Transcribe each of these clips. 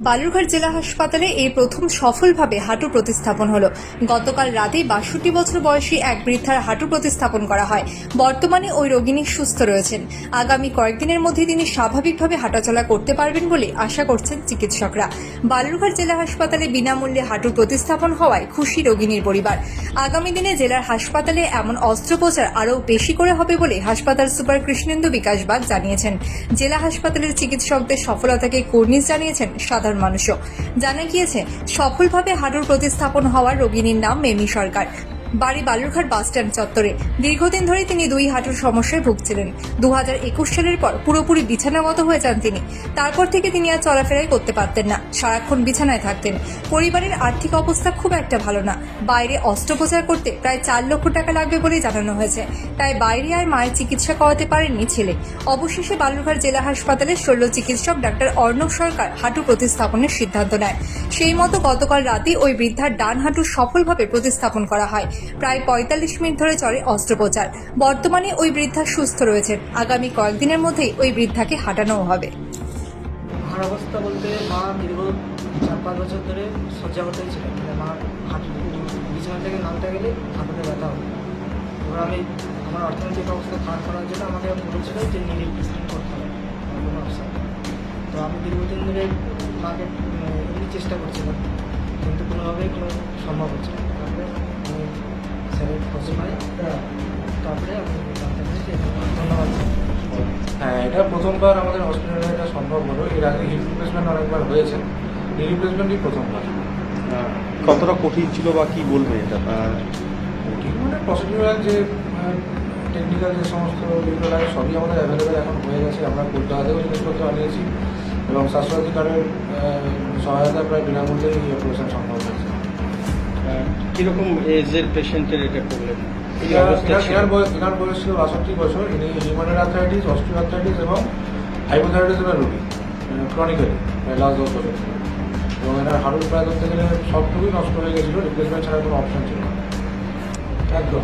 বালুরঘাট জেলা হাসপাতালে এই প্রথম সফলভাবে হাঁটু প্রতিস্থাপন হলো। গতকাল রাতে ৬২ বছর বয়সী এক বৃদ্ধার হাঁটু প্রতিস্থাপন করা হয়। বর্তমানে ওই রোগিনী সুস্থ রয়েছেন। আগামী কয়েকদিনের মধ্যে তিনি স্বাভাবিকভাবে হাঁটাচলা করতে পারবেন বলে আশা করছেন চিকিৎসকরা। বালুরঘাট জেলা হাসপাতালে বিনামূল্যে হাঁটু প্রতিস্থাপন হওয়ায় খুশি রোগিনীর পরিবার। আগামী দিনে জেলার হাসপাতালে এমন অস্ত্রোপচার আরও বেশি করে হবে বলে হাসপাতাল সুপার কৃষ্ণেন্দু বিকাশ বাগ জানিয়েছেন। জেলা হাসপাতালের চিকিৎসকদের সফলতাকে কুর্নিশ জানিয়েছেন সাধারণ মানুষও। জানা গিয়েছে, সফলভাবে হাঁটুর প্রতিস্থাপন হওয়ার রোগিনীর নাম মেমি সরকার। বাড়ি বালুরঘাট বাসস্ট্যান্ড চত্বরে। দীর্ঘদিন ধরে তিনি দুই হাঁটুর সমস্যায় ভুগছিলেন। 2021 সালের পর পুরোপুরি বিছানাগত হয়ে যান তিনি। তারপর থেকে তিনি আর চলাফেরাই করতে পারতেন না, সারাক্ষণ বিছানায় থাকতেন। পরিবারের আর্থিক অবস্থা খুব একটা ভালো না। বাইরে অস্ত্রোপচার করতে প্রায় 4 লক্ষ টাকা লাগবে বলে জানানো হয়েছে। তাই বাইরে আর মায়ের চিকিৎসা করাতে পারেননি ছেলে। অবশেষে বালুরঘাট জেলা হাসপাতালের শল্য চিকিৎসক ডাক্তার অর্ণব সরকার হাঁটু প্রতিস্থাপনের সিদ্ধান্ত নেয়। সেই মতো গতকাল রাতে ওই বৃদ্ধার ডান হাঁটু সফলভাবে প্রতিস্থাপন করা হয়। প্রায় 45 মিনিট ধরে চলে অস্ত্রোপচার। বর্তমানে ওই বৃদ্ধা সুস্থ রয়েছেন। আগামী কয়েকদিনের মধ্যেই ওই বৃদ্ধাকে হাঁটানোও হবে। আমার অবস্থা বলতে মা দীর্ঘ 4-5 বছর ধরে শয্যাগতই ছিলেন। মা হাঁটু বিছানা থেকে নামতে গেলে হাঁটুতে ব্যথা হবে। এবার আমার অর্থনৈতিক অবস্থা খারাপ করার জন্য আমাকে বলেছিল যে নি রিপ্লেসমেন্ট করতে হবে, কোনো অপশন। তো আমি দীর্ঘদিন ধরে মাকে এমনি চেষ্টা করছিলাম, কিন্তু কোনোভাবেই কোনো সম্ভব হচ্ছে না। তারপরে আমি স্যারের খোঁজ পাই, তারপরে আমি জানতে পারি যে ধন্যবাদ। হ্যাঁ, এটা প্রথমবার আমাদের হসপিটালে এটা সম্ভব হলো। এর আগে হিপ রিপ্লেসমেন্ট অনেকবার হয়েছে, নি রিপ্লেসমেন্টই প্রথমবার। কতটা কঠিন ছিল বা কি বলবে এটা? কঠিন মানে প্রসিডিউরাল যে টেকনিক্যাল যে সমস্ত যেগুলো লাগে সবই আমাদের অ্যাভেলেবেল এখন হয়ে গেছে। আমরা কলকাতাতেও জিনিসপত্র আনিয়েছি এবং স্বাস্থ্যসাথী কার্ডের সহায়তা প্রায় বিনামূল্যেই এই অপারেশন সম্ভব হয়েছে। কীরকম এজের পেশেন্টের এটা করলেন? এনার বয়স ছিল 62 বছর। ইনি রিউমাটয়েড আর্থ্রাইটিস, অস্টিও আর্থ্রাইটিস এবং হাইপোথাইরয়েডিজমের রোগী, ক্রনিক্যালি লাস্ট 10 বছর। এবং এনার হাড়ুর প্রায় ধরতে গেলে সবটুকুই নষ্ট হয়ে গেছিলো, রিপ্লেসমেন্ট ছাড়া কোনো অপশন ছিল না। একদম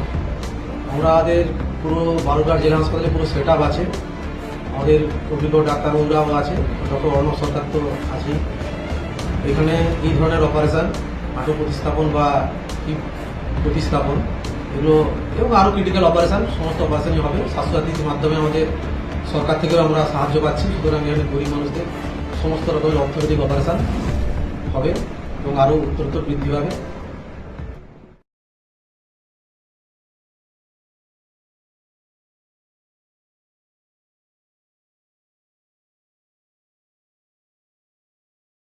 আমাদের পুরো বালুরঘাট জেলা হাসপাতালে পুরো সেট আপ আছে। আমাদের অভিজ্ঞ ডাক্তারবাবুরাও আছে, ডক্টর অর্ণব সরকার তো আছেই। এখানে এই ধরনের অপারেশান হাঁটু প্রতিস্থাপন বা হিপ প্রতিস্থাপন এগুলো এবং আরও ক্রিটিক্যাল অপারেশান সমস্ত অপারেশানই হবে। স্বাস্থ্যসাথীর মাধ্যমে আমাদের সরকার থেকেও আমরা সাহায্য পাচ্ছি। সুতরাং এখানে গরিব মানুষদের সমস্ত রকমের অর্থনৈতিক অপারেশান হবে এবং আরও উত্তরোত্তর বৃদ্ধি পাবে।